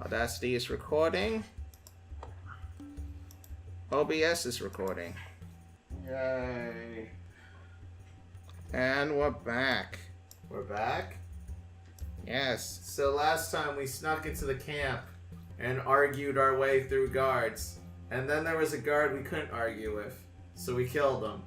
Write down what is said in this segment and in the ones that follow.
Audacity is recording. OBS is recording. Yay. And we're back. We're back? Yes. So last time we snuck into the camp and argued our way through guards. And then there was a guard we couldn't argue with. So we killed him.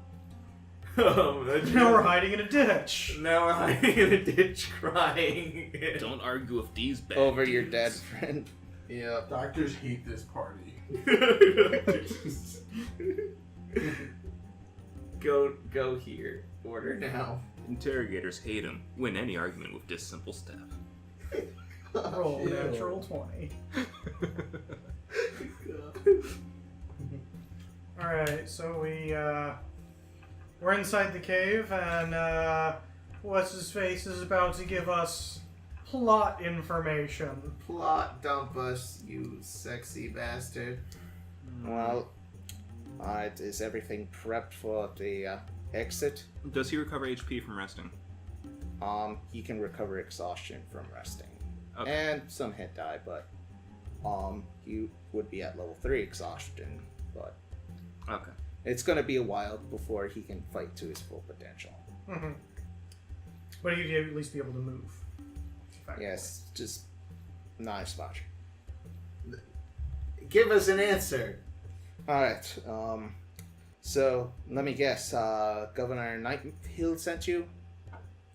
Now we're hiding in a ditch. Now we're hiding in a ditch crying. Don't argue with these bad Over dudes. your dead friend. Yep. Doctors hate this party. Go here. Order now. Interrogators hate him. Win any argument with this simple step. Roll natural 20. Alright, so we're inside the cave, and what's his face is about to give us plot information. Plot dump us, you sexy bastard. Well, alright, is everything prepped for the exit? Does he recover HP from resting? He can recover exhaustion from resting. Okay. And some hit die, but he would be at level 3 exhaustion, but Okay. it's gonna be a while before he can fight to his full potential. Mm-hmm. But he'd at least be able to move. Effectively. Yes, just not as much. Give us an answer. Alright, so let me guess, Governor Nighthill sent you?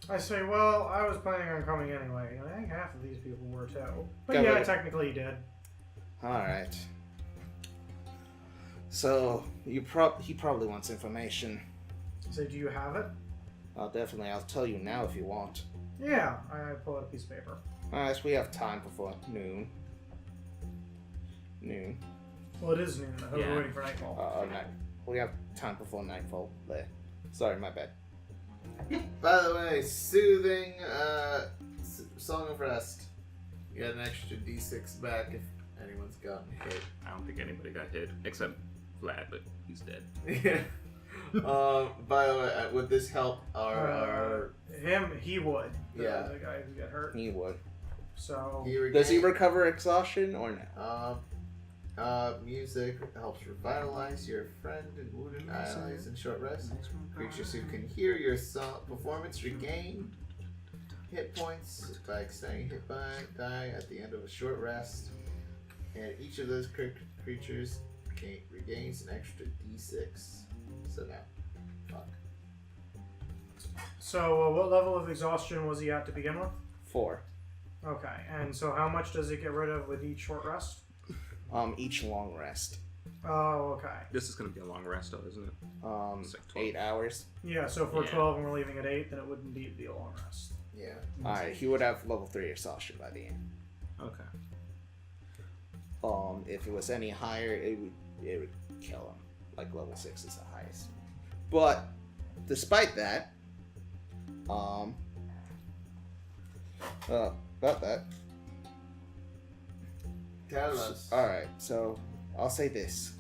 I say, well, I was planning on coming anyway. I think half of these people were too. But Got yeah, rid of- technically he did. Alright. So, he probably wants information. I say, do you have it? Definitely, I'll tell you now if you want. Yeah, I pull out a piece of paper. Alright, so we have time before noon. Well, it is noon. I thought we Yeah. were waiting for nightfall. Night. We have time before nightfall there. Sorry, my bad. By the way, soothing Song of Rest. You got an extra d6 back if anyone's gotten hit. I don't think anybody got hit, except Vlad, but he's dead. Yeah. By the way, would this help our He would. Yeah. The guy who got hurt. He would. So, Does he recover exhaustion or no? Music helps revitalize your friend and wounded allies in short rest. Creatures who can hear your performance regain hit points by extending hit die at the end of a short rest. And each of those creatures regains an extra d6. So now, fuck. So what level of exhaustion was he at to begin with? 4. Okay, and so how much does it get rid of with each short rest? Each long rest. Oh, okay. This is going to be a long rest, though, isn't it? It's like 12. 8 hours. Yeah, so if we're Yeah. 12 and we're leaving at 8, then it would indeed be a long rest. Yeah. Alright, he would have level 3 exhaustion by the end. Okay. If it was any higher, it would kill him. Like level 6 is the highest. But despite that, about that. Tell us. Alright, so I'll say this.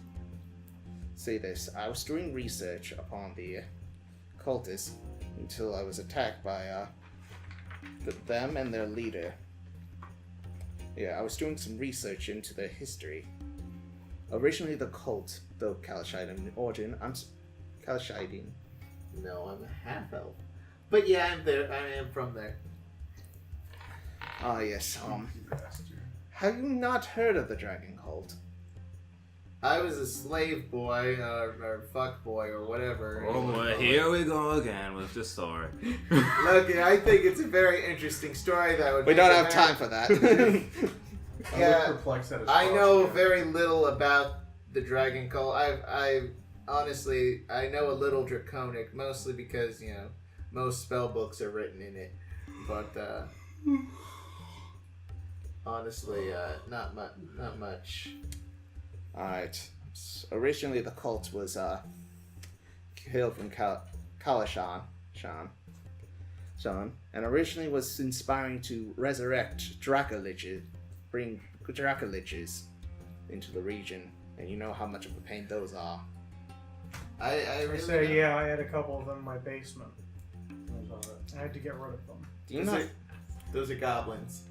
I was doing research upon the cultists until I was attacked by them and their leader. Yeah, I was doing some research into their history. Originally the cult, though Kalashide in origin, I'm Kalashide. No, I'm a half elf. But yeah, I'm there. I am from there. Ah yes, You bastard. have you not heard of the dragon cult? I was a slave boy, or fuck boy, or whatever. Oh boy, here we go again with the story. Look, I think it's a very interesting story that would. We make don't a have very- time for that. I Yeah, look perplexed at his I know posture. very little about the dragon cult. I honestly, I know a little draconic, mostly because most spell books are written in it, but honestly, not much. Alright. Originally the cult was hailed from Kalashan, and originally was inspiring to resurrect Dracoliches, bring Dracoliches into the region, and you know how much of a pain those are. I I really say, don't- yeah, I had a couple of them in my basement. I had to get rid of them. Do you Those know? are- Those are goblins.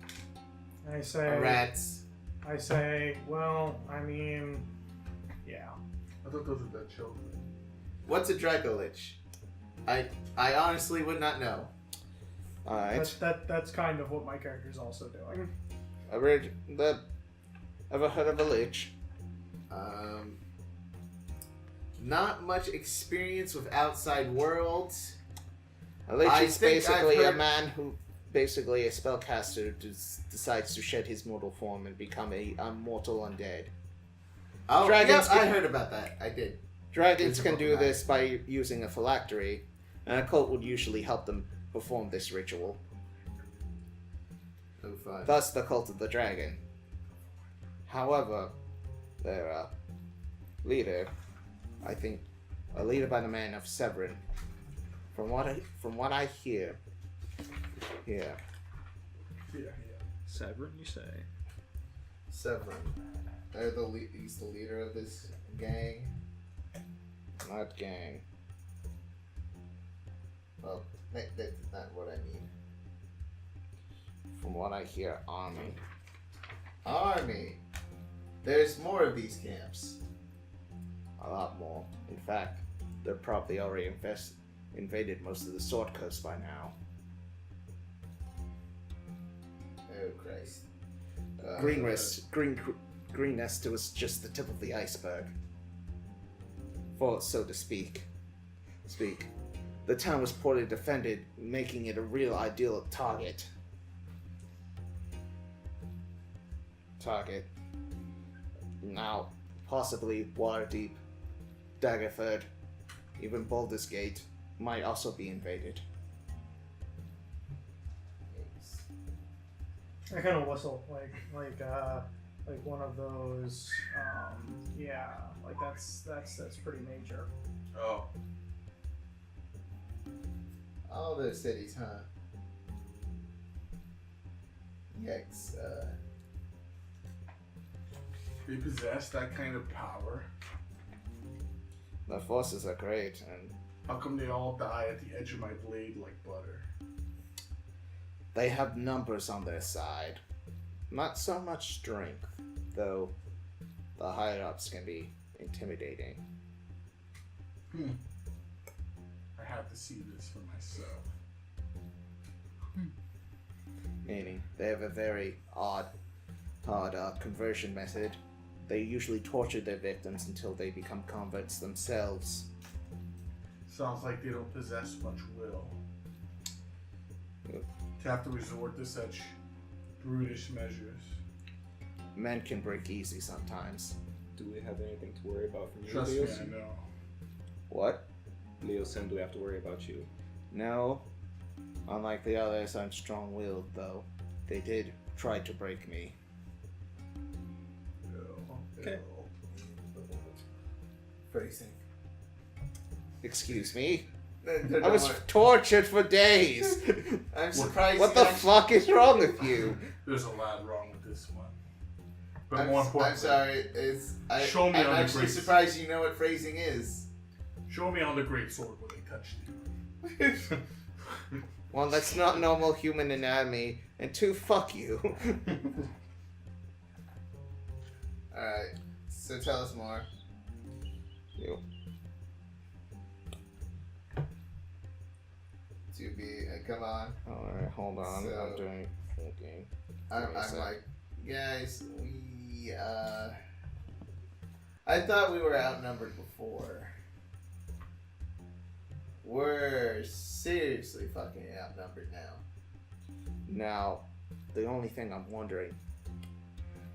I say, Or rats. I say, well, I mean, yeah. I thought those were dead children. What's a Dracolich? I honestly would not know. Alright. That's kind of what my character's also doing. Ever heard of a lich? Not much experience with outside worlds. A lich I is think I've basically a heard- man who, basically a spellcaster, decides to shed his mortal form and become a mortal undead. Oh, Dragons yeah, I can- heard about that. I did. Dragons It's a can do Pokemon. this by using a phylactery, and a cult would usually help them perform this ritual. Oh, fun. Thus, the cult of the dragon. However, their leader, I think, a leader by the name of Severin, from what I hear, Yeah. Severin, you say? Severin. He's the leader of this gang. not gang. Well, that's not what I mean. From what I hear, army. Army. There's more of these camps. A lot more. In fact, they're probably already invaded most of the Sword Coast by now. Oh Christ. Green Nest was just the tip of the iceberg. For so to speak. The town was poorly defended, making it a real ideal target. Now, possibly Waterdeep, Daggerford, even Baldur's Gate might also be invaded. I kind of whistle like one of those. Yeah, like that's pretty major. Oh. All those cities, huh? Yikes. They possess that kind of power. The forces are great, and How come they all die at the edge of my blade like butter? they have numbers on their side. Not so much strength, though the higher-ups can be intimidating. I have to see this for myself. Meaning, they have a very odd conversion method. They usually torture their victims until they become converts themselves. Sounds like they don't possess much will. Yep. To have to resort to such brutish measures. Men can break easy sometimes. Do we have anything to worry about from you, Trust me, Leos? I know. What? Leosin, do we have to worry about you? No. Unlike the others, I'm strong-willed, though. They did try to break me. Okay. Phrasing. Excuse me? No, I was tortured for days! I'm surprised. What you the guys- fuck is wrong with you? There's a lot wrong with this one. But more I'm importantly, sorry. Show me I'm on the actually grace. surprised you know what phrasing is. show me on the great sword where they touched you. One, that's not normal human anatomy, and two, fuck you. Alright. So tell us more. You. To be. Come on. Alright, hold on. So- I'm doing. Okay. I'm Wait a sec. like, guys, I thought we were outnumbered before. We're seriously fucking outnumbered now. Now, the only thing I'm wondering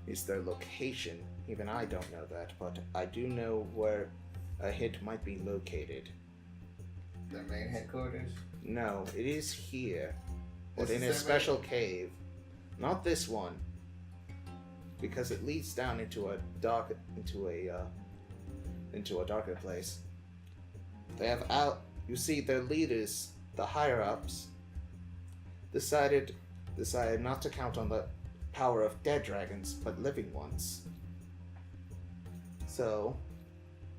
is their location. Even I don't know that, but I do know where a hit might be located. Their main headquarters. No, it is here, but This in is a their special cave. Not this one, because it leads down into a darker place. They have out. You see, their leaders, the higher ups, decided not to count on the power of dead dragons, but living ones. So,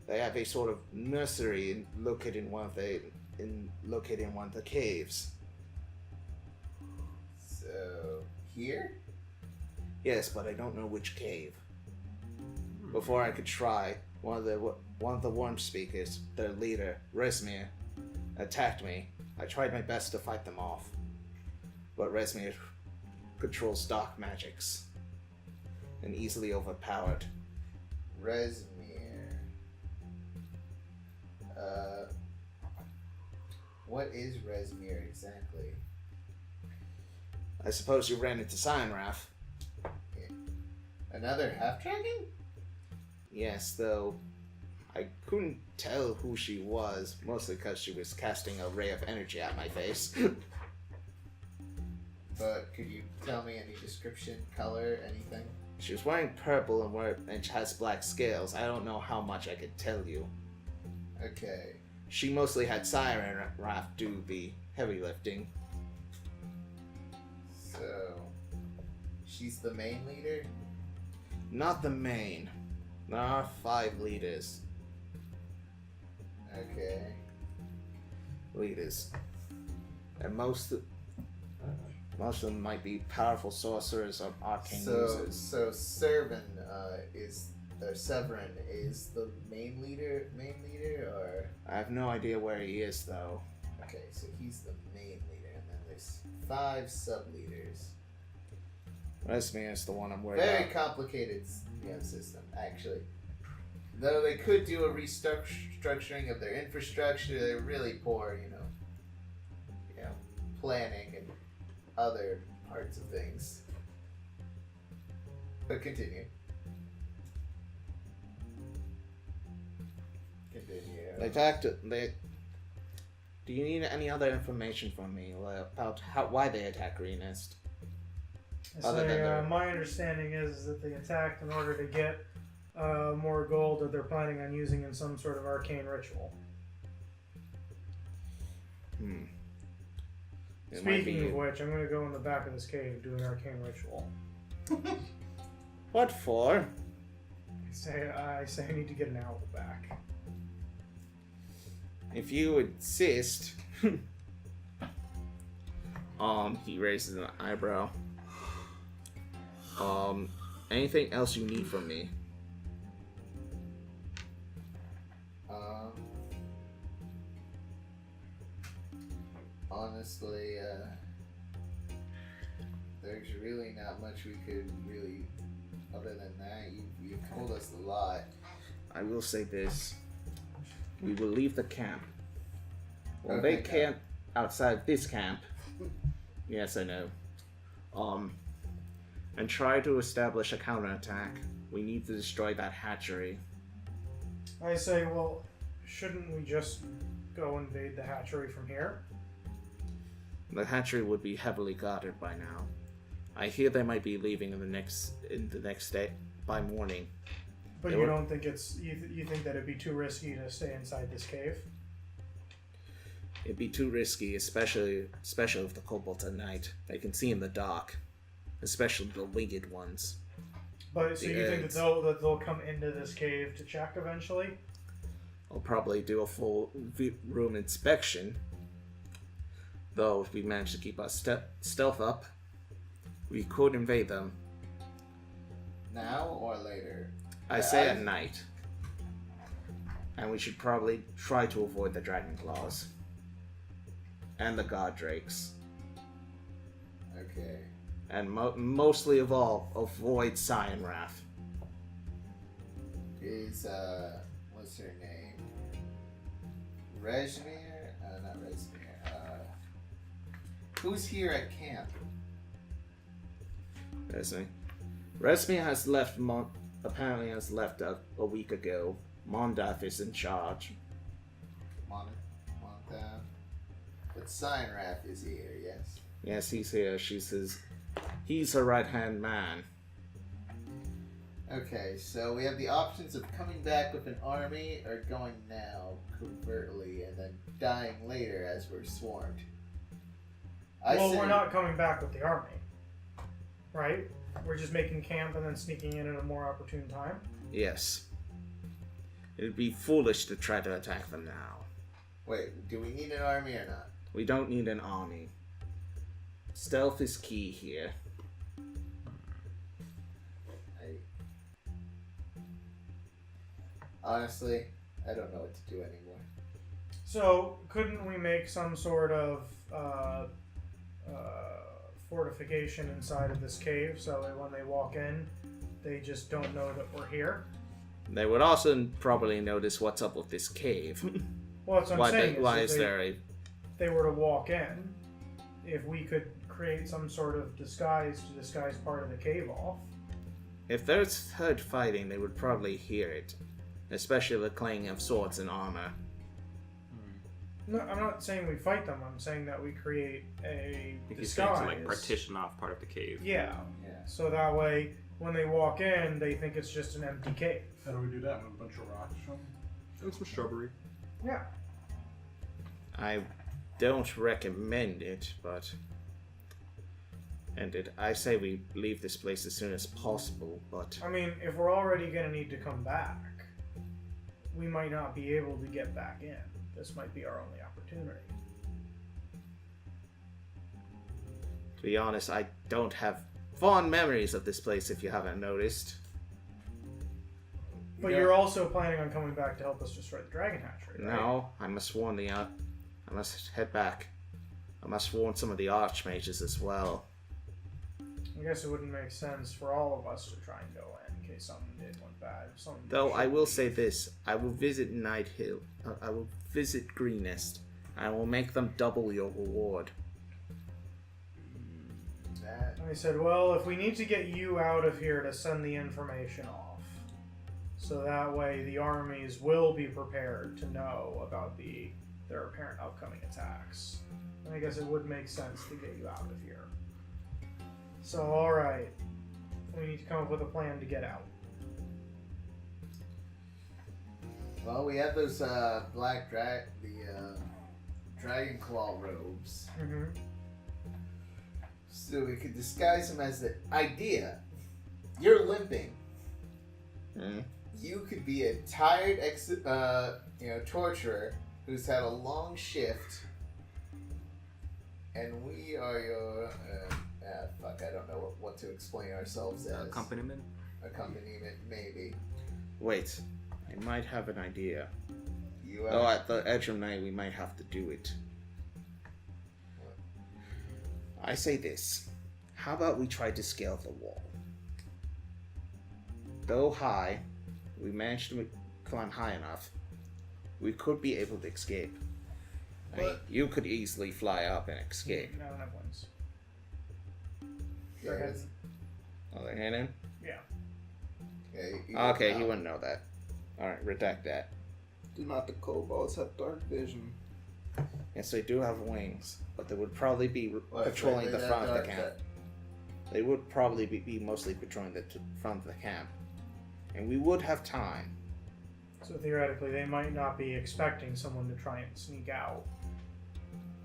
they have a sort of nursery located in one of the caves. So here. Yes, but I don't know which cave. Before I could try, one of the worm speakers, their leader, Resmir, attacked me. I tried my best to fight them off, but Resmir controls dark magics and easily overpowered. Resmir. What is Resmir exactly? I suppose you ran into Cyanrath. Another half-dragon? Yes, though I couldn't tell who she was, mostly because she was casting a ray of energy at my face. But could you tell me any description, color, anything? She was wearing purple and has black scales. I don't know how much I could tell you. Okay. She mostly had Cyanrath do the heavy lifting. So, she's the main leader? Not the main. There are 5 leaders. Okay. And most of them might be powerful sorcerers or arcane users. So Severin is the main leader, or? I have no idea where he is, though. Okay, so he's the main leader, and then there's 5 sub-leaders. Resmir is the one I'm worried Very about. complicated system, actually. Though they could do a restructuring of their infrastructure, they're really poor, planning and other parts of things. But continue. Do you need any other information from me about why they attack Green Nest? My understanding is that they attacked in order to get more gold that they're planning on using in some sort of arcane ritual. Speaking of which, I'm going to go in the back of this cave and do an arcane ritual. What for? I say I need to get an owl back. If you insist. He raises an eyebrow. Anything else you need from me? Honestly, there's really not much we could really, other than that, you've told us a lot. I will say this. We will leave the camp. Well, Okay, they camp outside this camp. Yes, I know. And try to establish a counterattack. We need to destroy that hatchery. I say, well, shouldn't we just go invade the hatchery from here? The hatchery would be heavily guarded by now. I hear they might be leaving in the next day by morning. But you don't think you think that it'd be too risky to stay inside this cave? It'd be too risky, especially with the kobolds at night. They can see in the dark, especially the winged ones. But so you think that they'll come into this cave to check eventually? I'll probably do a full room inspection. Though if we manage to keep our stealth up, we could invade them. Now or later? I say at night. And we should probably try to avoid the dragon claws. And the god drakes. Okay. And mostly of all, avoid Cyanrath. Is, what's her name? Resmir? Not Resmir. Who's here at camp? Resmir has left, apparently has left a week ago. Mondath is in charge. Mondath. But Cyanrath is here, yes? Yes, he's here. He's her right-hand man. Okay, so we have the options of coming back with an army or going now, covertly, and then dying later as we're swarmed. We're not coming back with the army, right? We're just making camp and then sneaking in at a more opportune time? Yes. It'd be foolish to try to attack them now. Wait, do we need an army or not? We don't need an army. Stealth is key here. Honestly, I don't know what to do anymore. So, couldn't we make some sort of fortification inside of this cave so that when they walk in, they just don't know that we're here? They would also probably notice what's up with this cave. Well, that's what I'm saying. Why if is there a... they were to walk in, if we could create some sort of disguise to disguise part of the cave off. If there's heard fighting, they would probably hear it. Especially the clang of swords and armor. No, I'm not saying we fight them. I'm saying that we create a I think he's saying disguise. to like partition off part of the cave. Yeah. Yeah. So that way, when they walk in, they think it's just an empty cave. How do we do that with a bunch of rocks from? And some shrubbery. Yeah. I don't recommend it, but... I say we leave this place as soon as possible, but... I mean, if we're already going to need to come back, we might not be able to get back in. This might be our only opportunity. To be honest, I don't have fond memories of this place, if you haven't noticed. But you're also planning on coming back to help us destroy the dragon hatchery, right? No, I must warn I must head back. I must warn some of the archmages as well. I guess it wouldn't make sense for all of us to try and go in case something went bad. Though I will say this, I will visit Night Hill. I will visit Greenest. I will make them double your reward. That. And I said, well, if we need to get you out of here to send the information off, so that way the armies will be prepared to know about their apparent upcoming attacks, then I guess it would make sense to get you out of here. So, alright. We need to come up with a plan to get out. Well, we have those dragon claw robes. Mm-hmm. So we could disguise them as the idea. You're limping. You could be a tired torturer who's had a long shift, and we are your fuck. I don't know what to explain ourselves as. Accompaniment? Accompaniment, maybe. Wait, I might have an idea. You Oh, at the edge of night, we might have to do it. I say this. How about we try to scale the wall? Though high, we managed to climb high enough. We could be able to escape. I mean, you could easily fly up and escape. I don't have wings. Yeah, Go ahead. it's- Oh, they're hidden? Yeah. yeah, you Okay, he wouldn't know that. Alright, redact that. Do not the kobolds have dark vision? Yes, they do have wings, but they would probably be Well, that's patrolling right, the they front of have the dark camp. They would probably be mostly patrolling the front of the camp. And we would have time. So theoretically, they might not be expecting someone to try and sneak out.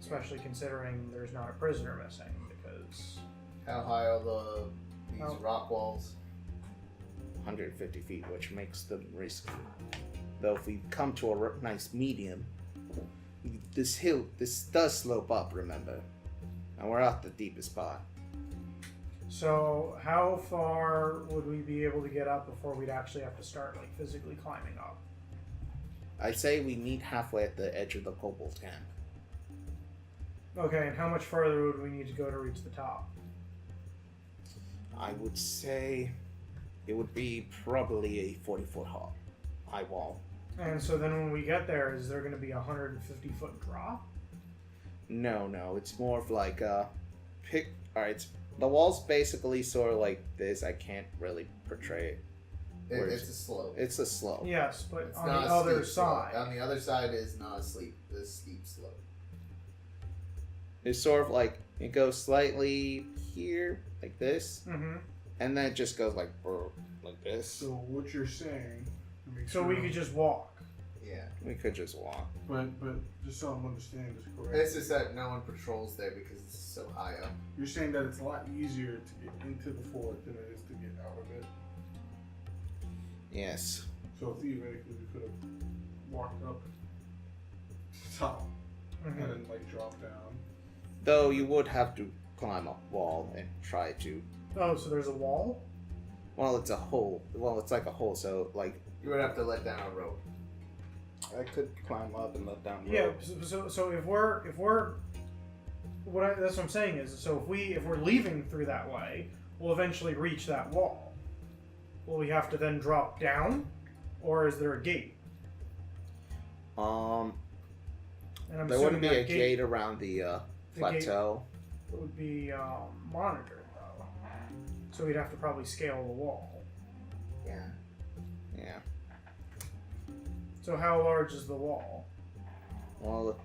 Especially considering there's not a prisoner missing, because... How high are these Oh. rock walls? 150 feet, which makes them risky. Though if we come to a nice medium, this does slope up, remember? And we're at the deepest spot. So, how far would we be able to get up before we'd actually have to start, like, physically climbing up? I say we meet halfway at the edge of the kobold camp. Okay, and how much further would we need to go to reach the top? I would say it would be probably a 40-foot high wall. And so then when we get there, is there going to be a 150-foot drop? No, it's more of like a Alright, the wall's basically sort of like this. I can't really portray it. It's a slope. It's a slope. Yes, but It's on not the a other steep slope. side. On the other side is not a steep slope. It's sort of like it goes slightly here, like this, Mm-hmm. and then it just goes like this. So what you're saying? to make So sure we could just walk. Yeah. We could just walk. But just so I'm understanding this It's correctly, just that no one patrols there because it's so high up. you're saying that it's a lot easier to get into the fort than it is to get out of it. Yes. So theoretically, we could have walked up to the top Mm-hmm. and then like dropped down. Though you would have to climb up wall and try to. Oh, so there's a wall? Well, it's a hole. Well, it's like a hole. So like You would have to let down a rope. I could climb up and let down rope. Yeah. So if we're that's what I'm saying is, so if we're leaving through that way, we'll eventually reach that wall. Will we have to then drop down, or is there a gate? Um, And I'm there wouldn't be assuming a that gate around the plateau. It would be monitored though, so we'd have to probably scale the wall. Yeah. Yeah. So how large is the wall? Well,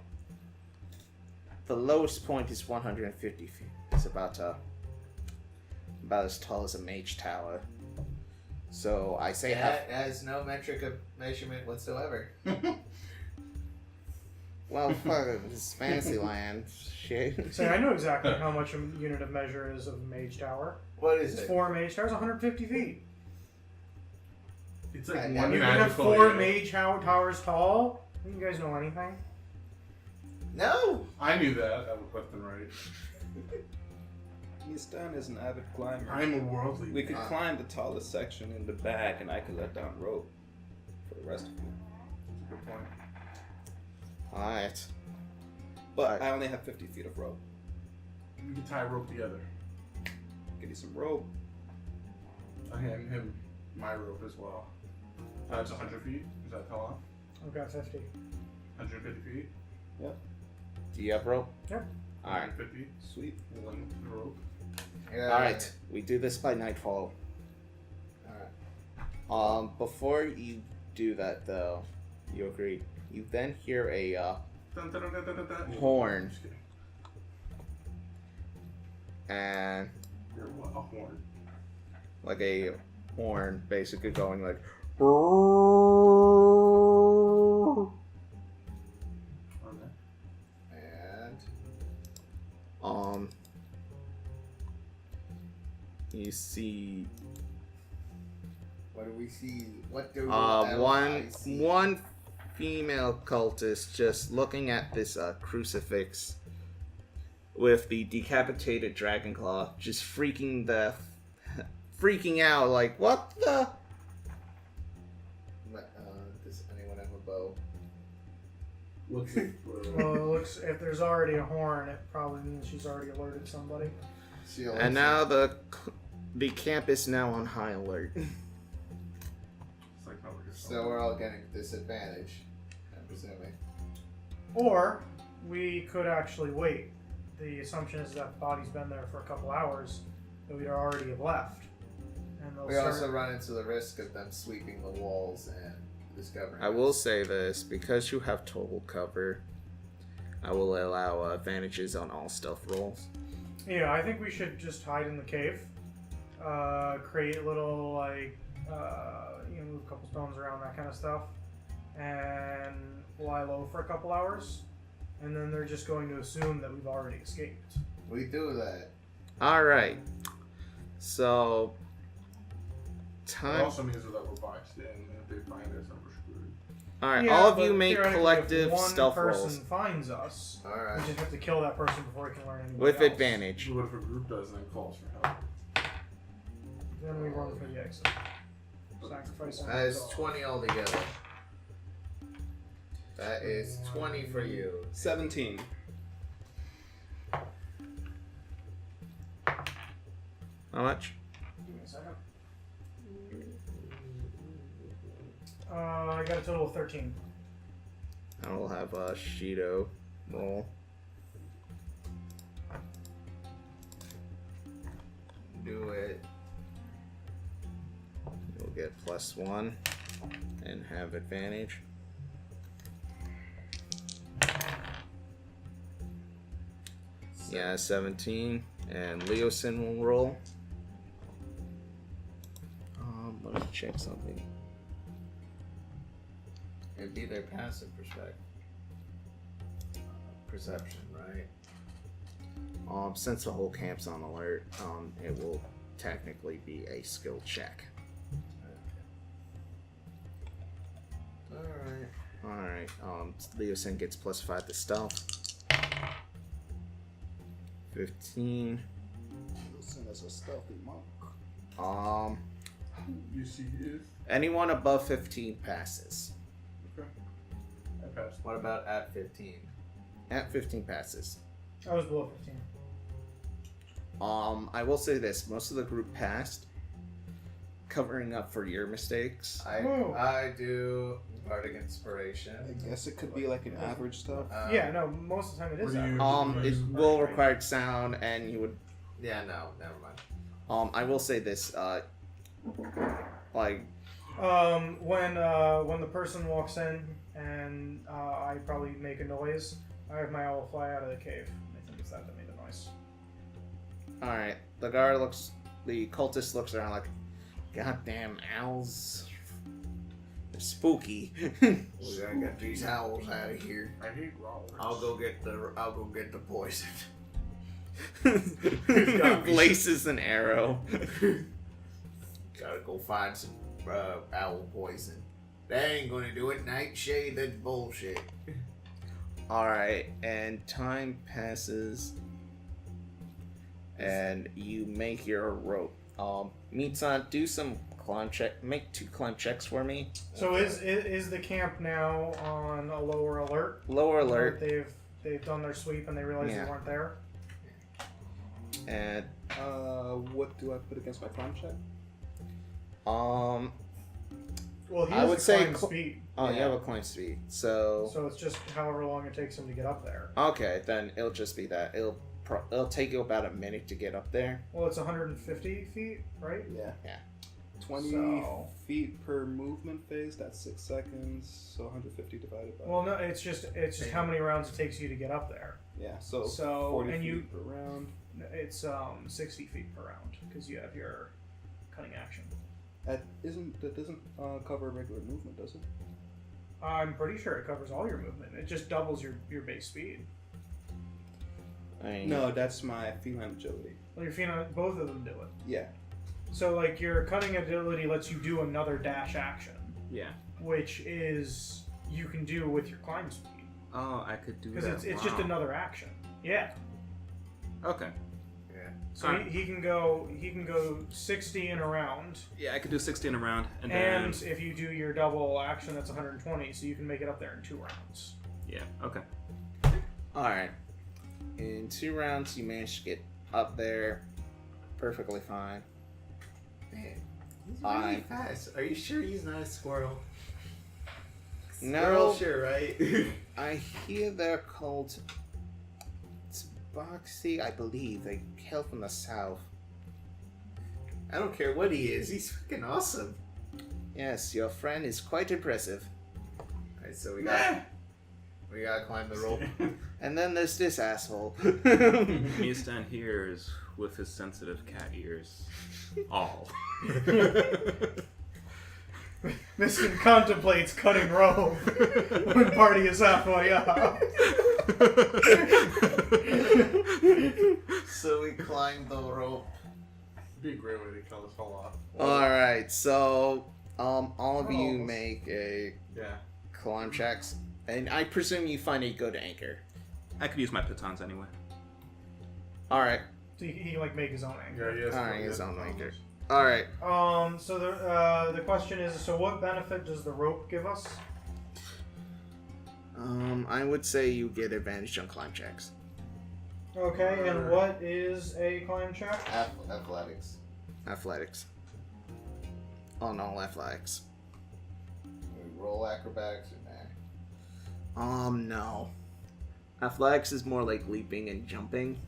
the lowest point is 150 feet. It's about as tall as a mage tower. So I say That has no metric of measurement whatsoever. well, fuck it, it's fantasy land. Shit. So I know exactly how much a unit of measure is of a mage tower. What is It's it? 4 mage towers, 150 feet. It's like And one You can have magical 4 unit. mage towers tall. You guys know anything? No! I knew that. I was left and right. Easton is an avid climber. I'm a worldly. We could climb the tallest section in the back, and I could let down rope for the rest of you. That's a good point. Alright. But I only have 50 feet of rope. You can tie a rope together. Give you some rope. I hand him my rope as well. That's 100 feet. Is that tall enough? I've got 50. 150 feet. Do you have rope? Yep. Alright. 150. Sweet. One rope. Yeah. Alright. We do this by nightfall. Alright. Before you do that though, you agree. You then hear a Dun, dun, dun, dun, dun, dun. Horn. Just kidding. and You're what? A horn. like a horn basically going like Okay. And you see what do we see? What do one I see? one female cultist just looking at this crucifix with the decapitated dragon claw, just freaking out like, what the? Does anyone have a bow? What's it? Well, it looks, if there's already a horn, it probably means she's already alerted somebody. And now the camp is now on high alert. It's like Metal Gear So Solid. we're all getting disadvantage, I'm presuming. Or we could actually wait. The assumption is that the body's been there for a couple hours, that we'd already have left. And they'll We start... also run into the risk of them sweeping the walls and discovering I will us. say this, because you have total cover, I will allow advantages on all stealth rolls. Yeah, I think we should just hide in the cave. Create little, like, move a couple stones around, that kind of stuff. And lie low for a couple hours. And then they're just going to assume that we've already escaped. We do that. Alright. So, It time. also means that we're boxed in, and if they find us, then we're screwed. Alright, Yeah, all of but you make theoretically, collective if one stealth person rolls finds us, we Alright. just have to kill that person before we can learn anything with else. advantage. What if a group does and then calls for help? Then we run for the exit. Sacrifice on That is ourselves. 20 altogether. That is 20 for you. 17. How much? Give me a second. I got a total of 13. I will have a Shido roll. Do it. You'll get +1 and have advantage. Yeah, 17. And Leosin will roll. Let me check something. It'd be their passive perception, right? Since the whole camp's on alert, it will technically be a skill check. Alright. Alright, Leosin gets +5 to stealth. 15. Listen as a stealthy monk. You see it. Anyone above 15 passes. Okay. I passed. What about at 15? At 15 passes. I was below 15. I will say this: most of the group passed, covering up for your mistakes. Whoa. I do Bardic Inspiration. I guess it could be like an average stuff. Yeah, no, most of the time it is Were that. you- It will require sound, and you would. Yeah, no, never mind. I will say this: like, When the person walks in and I probably make a noise, I have my owl fly out of the cave. I think it's that made the noise. all right, the cultist looks around like, goddamn owls, they're spooky. We gotta get these owls out of here. I hate rollers. I'll go get the poison. Places an arrow. Gotta go find some owl poison. That ain't gonna do it. Nightshade, that's bullshit. Alright, and time passes, and you make your rope. Mitsan, do some climb check. Make 2 climb checks for me. So is the camp now on a lower alert? Lower alert, They've done their sweep and they realized Yeah. they weren't there. and What do I put against my climb check? Well, he I has would a say climb speed, you have a climb speed, so so it's just however long it takes him to get up there. okay, then it'll just be that. It'll take you about a minute to get up there. Well, it's 150 feet, right? Yeah. Yeah. 20 So- feet per movement phase. That's 6 seconds. So 150 divided by. Well, no, it's just how many rounds it takes you to get up there. yeah. So So 40 and feet you, per round. it's 60 feet per round because you have your cutting action. That doesn't cover regular movement, does it? I'm pretty sure it covers all your movement. It just doubles your base speed. I mean, No, that's my feline agility. Well, your feet, both of them do it. Yeah. So like your cutting ability lets you do another dash action, Yeah. which is you can do with your climb speed Oh, I could do that. because it's just Wow. another action. Yeah. Okay. So Alright. he can go 60 in a round, Yeah, I could do 60 in a round, and and then if you do your double action, that's 120. So you can make it up there in 2 rounds. yeah. Okay. Alright. In 2 rounds, you managed to get up there perfectly fine. Man, he's really Fine. fast. Are you sure he's not a squirrel? No. Squirrel, sure, right? I hear they're called Boxy, I believe. They hail from the south. I don't care what he is. He's freaking awesome. Yes, your friend is quite impressive. Alright, so we gotta climb the rope. And then there's this asshole. Me stand here is with his sensitive cat ears. All. Miskin contemplates cutting rope when party is halfway up. So we climb the rope. Be a great way to kill this whole off. Alright, so all of you make a Yeah. climb checks. And I presume you find a good anchor. I could use my pitons anyway. Alright. So he can like make his own anchor. Yeah, yes. Alright, his own anchor. Alright. So the question is, so what benefit does the rope give us? I would say you get advantage on climb checks. Okay, and what is a climb check? Athletics. Athletics. On all athletics. We roll acrobatics in there. No. Athletics is more like leaping and jumping.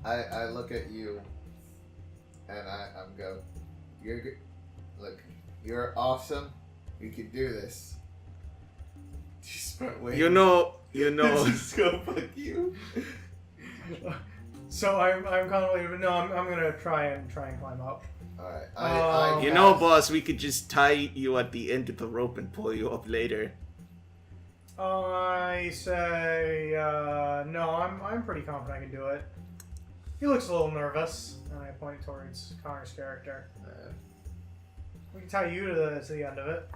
I look at you, and I'm go. You're good. Look, you're awesome. We can do this. Just wait. You know. Just go fuck you. So I'm contemplating. No, I'm gonna try and climb up. All right. You know, boss, we could just tie you at the end of the rope and pull you up later. I say no. I'm pretty confident I can do it. He looks a little nervous, and I point towards Connor's character. We can tie you to the end of it.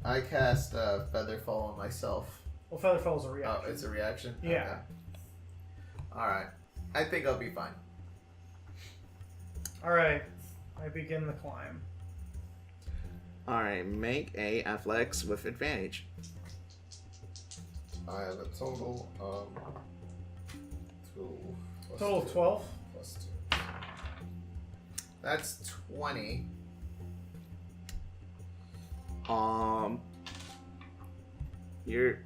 I cast Featherfall on myself. Well, Featherfall's a reaction. Oh, it's a reaction? Yeah. Okay. Alright. I think I'll be fine. All right. I begin the climb. Alright, make a athletics with advantage. I have a total of 2. Total of 12. Plus 2. That's 20. You're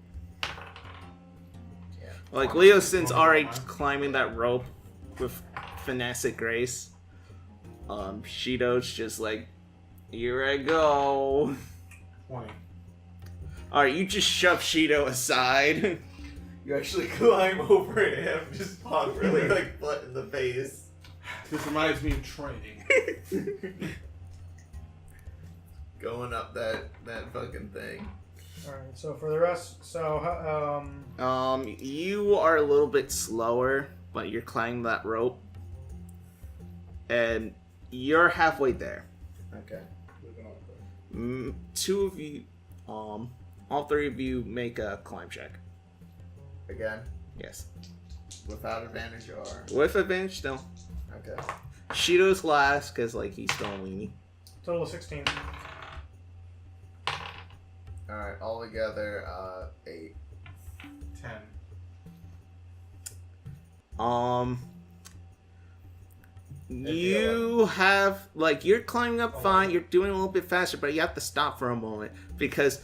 Yeah. like Leosin's already climbing that rope with finesse and grace. Shido's just like, here I go. 20. Alright, you just shove Shido aside. You actually climb over him, just pop really like butt in the face. This reminds me of training. Going up that fucking thing. Alright, so for the rest, You are a little bit slower, but you're climbing that rope. And you're halfway there. Okay. Two of you, all three of you make a climb check. Again, Yes. without advantage or With advantage still. okay. Shido's last, because, like, he's still a weenie. total of 16. All right, all together, 8. 10. You have, like, you're climbing up fine, you're doing a little bit faster, but you have to stop for a moment, because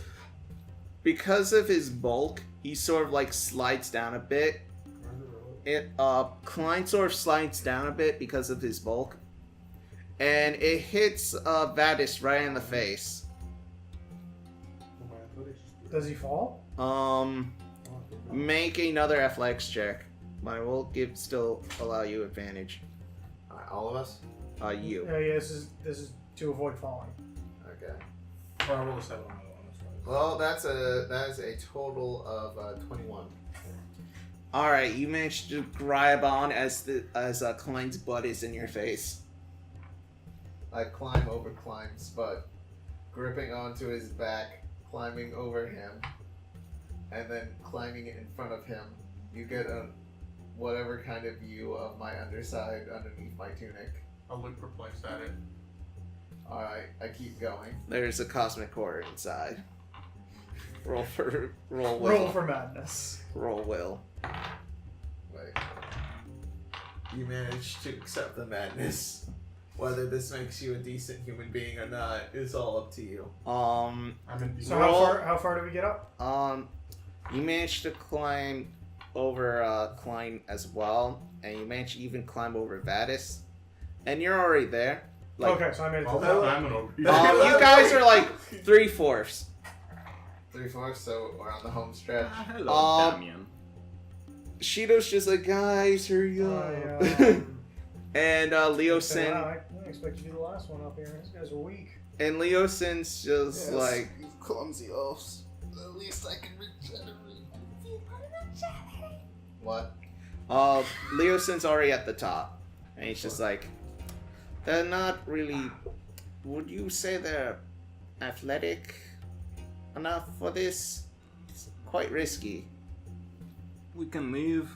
of his bulk, he sort of, like, slides down a bit. Klein sort of slides down a bit because of his bulk, and it hits, Vatis right in the face. Does he fall? Make another athletics check, but I will still allow you advantage. All right, all of us. You. Yeah, this is to avoid falling. Okay. Or I roll a 7 on that one. That's right. Well, that is a total of 21. All right, you managed to grab on as Klein's butt is in your face. I climb over Klein's butt, gripping onto his back, climbing over him, and then climbing in front of him. You get a whatever kind of view of my underside underneath my tunic. I look perplexed at it. Alright, I keep going. There's a cosmic core inside. Roll will. Roll for madness. Roll will. Wait. You managed to accept the madness. Whether this makes you a decent human being or not is all up to you. I'm in So Roll. how far do we get up? You managed to climb over Klein as well, and you managed to even climb over Vatis, and you're already there. Like, Okay, so I made it to I'll the climb it over. you guys are like 3/4. 3/4, so we're on the home stretch. Hello, Damien. Shido's just like, guys, hurry up. And Leosin I didn't expect you to do the last one up here. These guys are weak. and Leosin's just like, you clumsy elves. At least I can regenerate. What? Leosin's already at the top, and he's just like, they're not really. Would you say they're athletic enough for this? It's quite risky. We can leave.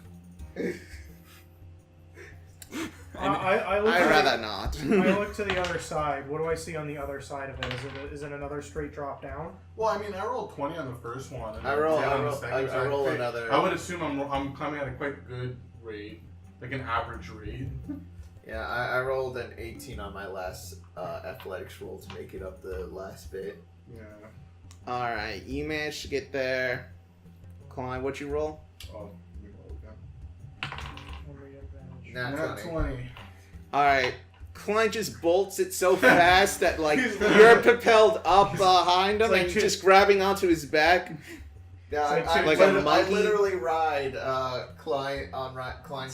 I look I'd to rather not. I look to the other side. What do I see on the other side of it? Is it another straight drop down? Well, I mean, I rolled 20 on the first one. And I roll 10 on the second, so I roll think- another. I would assume I'm climbing at a quite good rate, like an average rate. Yeah, I rolled an 18 on my last athletics roll to make it up the last bit. Yeah. Alright, you managed to get there. Klein, what'd you roll? Oh, we roll again. Nat Nat 20. 20. Alright, Klein just bolts it so fast that, like, you're propelled up behind him It's like and just grabbing onto his back. Yeah, It's I, like I, a I monkey. literally ride Klein's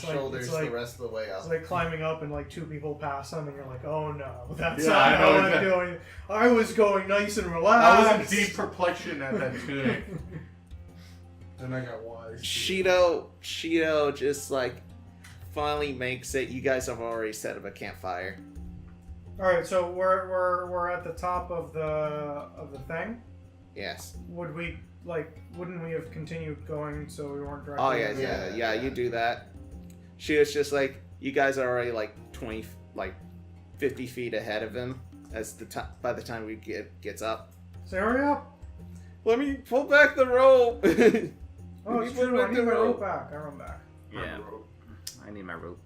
It's like- shoulders it's like- the rest of the way up. It's like climbing up and like two people pass him and you're like, oh no, that's Yeah, not I how know I'm exactly. doing. I was going nice and I relaxed. was in deep perplexion at that tunic. Then I got wise. Shido just, like, finally makes it. You guys have already set up a campfire. All right, so we're at the top of the thing. Yes. Wouldn't we have continued going so we weren't directly? Oh, in the- yeah, you do that. Shido's just like, you guys are already, like, 20, like, 50 feet ahead of him as by the time we gets up. So hurry up. Let me pull back the rope. Oh, it's true. I need my rope back. I run back. Yeah. I need my rope.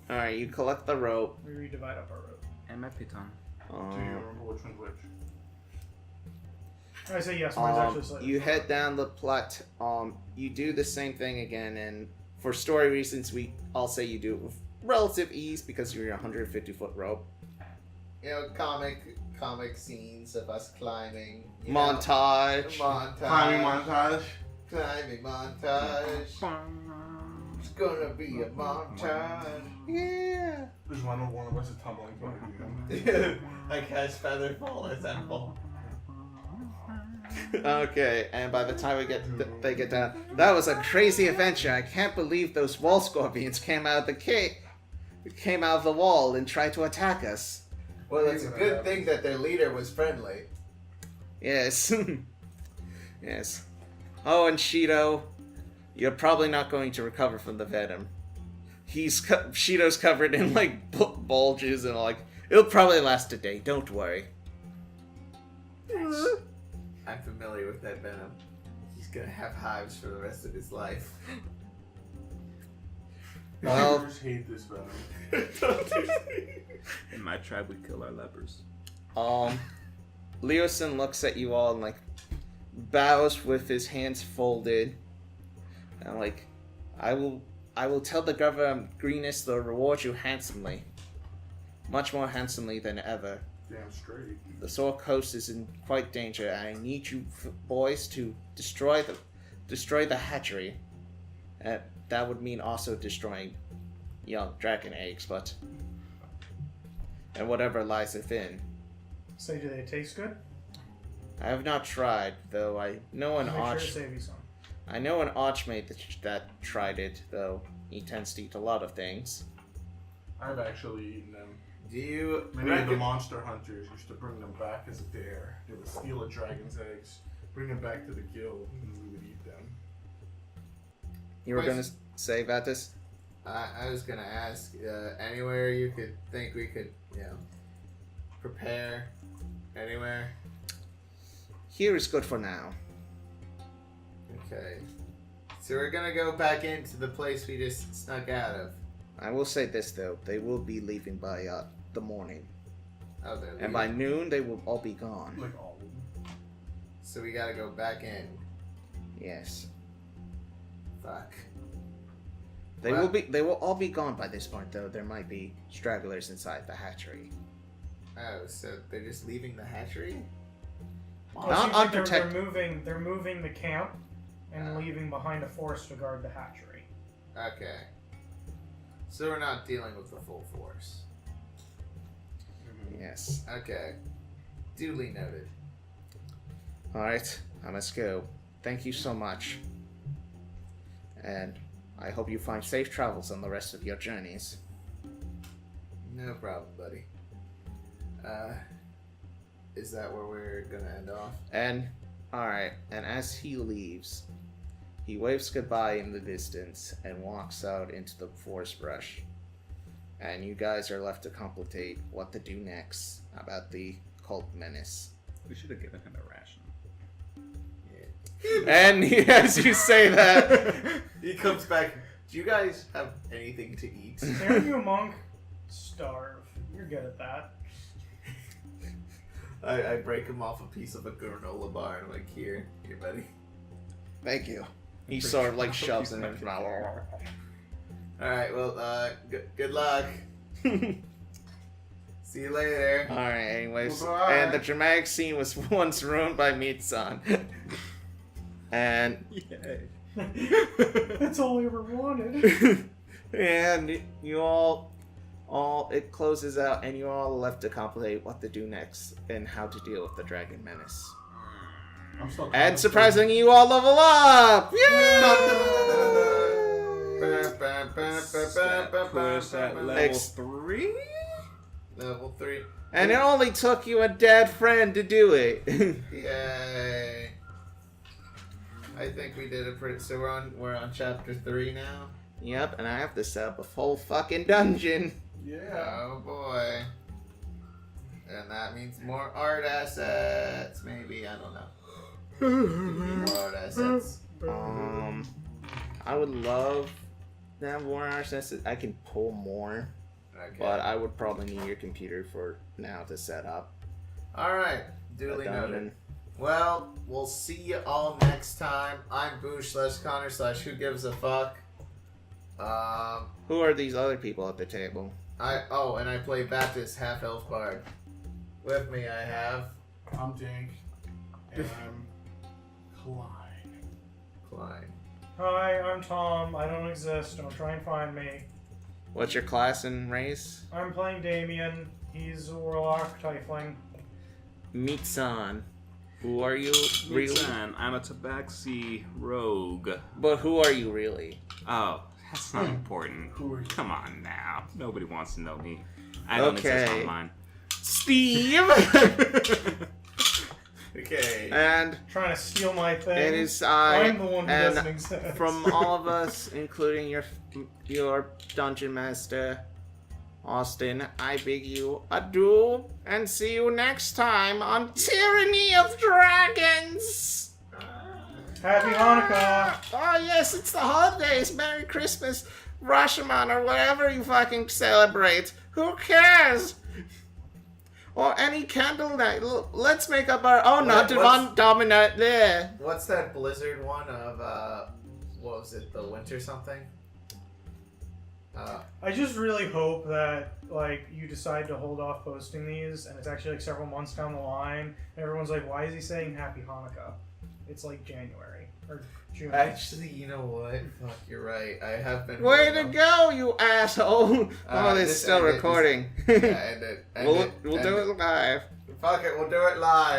All right, you collect the rope. We redivide up our rope. And my piton. Do you remember which one's which? I say yes. Mine's actually slightly. You head down the plat. You do the same thing again, and for story reasons, I'll say you do it with relative ease because you're a 150-foot rope. You know, comic scenes of us climbing. Montage. Climbing montage. Climbing montage. It's gonna be a montage. Yeah. There's one of us is tumbling from I catch feather fall as apple. Okay, and by the time they get down, that was a crazy adventure. I can't believe those wall scorpions came out of the wall and tried to attack us. Well, it's a good thing that their leader was friendly. Yes. Yes. Oh, and Shido, you're probably not going to recover from the venom. Shido's covered in like bulges and like it'll probably last a day. Don't worry. I'm familiar with that venom. He's gonna have hives for the rest of his life. Well, I just hate this venom. In my tribe, we kill our lepers. Leosin looks at you all and like bows with his hands folded, and like, I will tell the governor of Greenest they'll reward you handsomely, much more handsomely than ever. Damn straight. The Soul Coast is in quite danger, and I need you boys to destroy the hatchery. That would mean also destroying young dragon eggs, and whatever lies within. Say, do they taste good? I have not tried, though. I know an Make sure to arch. save you some. I know an archmate that tried it, though he tends to eat a lot of things. I've actually eaten them. Do you Many of the monster hunters used to bring them back as a dare. They would steal a dragon's eggs, bring them back to the guild, and we would eat them. You were gonna say Vatis? I was gonna ask, anywhere you could think we could, prepare? Anywhere? Here is good for now. Okay. So we're gonna go back into the place we just snuck out of. I will say this though: they will be leaving by the morning, Oh, they're and by noon they will all be gone. Like all of them. So we gotta go back in. Yes, Fuck. they Well- They will all be gone by this point, though. There might be stragglers inside the hatchery. Oh, so they're just leaving the hatchery? Well, Not it seems like unprotected. they're moving the camp and leaving behind a force to guard the hatchery. Okay. So we're not dealing with the full force. Yes. Okay. Duly noted. All right, I must go. Thank you so much, and I hope you find safe travels on the rest of your journeys. No problem, buddy. Is that where we're gonna end off? And alright, and as he leaves, he waves goodbye in the distance and walks out into the forest brush. And you guys are left to contemplate what to do next about the cult menace. We should have given him a ration. And as you say that, He comes back. Do you guys have anything to eat? Aren't you a monk? Starve. You're good at that. I break him off a piece of a granola bar and I'm like, here, buddy. thank you. He sort of like shoves it in his mouth. Alright, well, good luck. See you later. Alright, anyways. Bye-bye. And the dramatic scene was once ruined by Meat-san. And Yay. That's all I ever wanted. and you all it closes out and you all are left to contemplate what to do next and how to deal with the dragon menace. I'm still And surprisingly, you all level up! Push at level Ex- 3? Level 3. And it only took you a dead friend to do it. Yay. I think we did it pretty. So we're on chapter 3 now. Yep, and I have to set up a full fucking dungeon. Yeah. Oh boy. And that means more art assets, maybe. I don't know. More art assets. I would love to have more assets. I can pull more, Okay. but I would probably need your computer for now to set up. Alright. Duly a dungeon. noted. Well, we'll see you all next time. I'm boosh/Connor/who gives a fuck. Who are these other people at the table? And I play Vatis, half-elf bard. With me I have I'm Dink. And I'm Klein. Klein. Hi, I'm Tom. I don't exist. Don't try and find me. What's your class and race? I'm playing Damien. He's a warlock, tiefling. Meat-san. Who are you really? Listen, I'm a tabaxi rogue. But who are you really? Oh, that's not important. Who are you? Come on now. Nobody wants to know me. I don't exist Okay. online. Steve! Okay. And Trying to steal my thing. it is I, I'm the one who and doesn't exist. from all of us, including your dungeon master, Austin, I bid you adieu and see you next time on Tyranny of Dragons! Happy Hanukkah! Oh yes, it's the holidays! Merry Christmas, Rashomon, or whatever you fucking celebrate. Who cares? Or any candle night. Let's make up our own What's- dominant there. What's that Blizzard one of, what was it, the winter something? I just really hope that like you decide to hold off posting these, and it's actually like several months down the line, and everyone's like, "Why is he saying Happy Hanukkah?" It's like January or June. Actually, you know what? Fuck, you're right. I have been. Way to go, you asshole! Oh, it's just still end it, recording. Yeah, end it. We'll do it live. Fuck it, we'll do it live.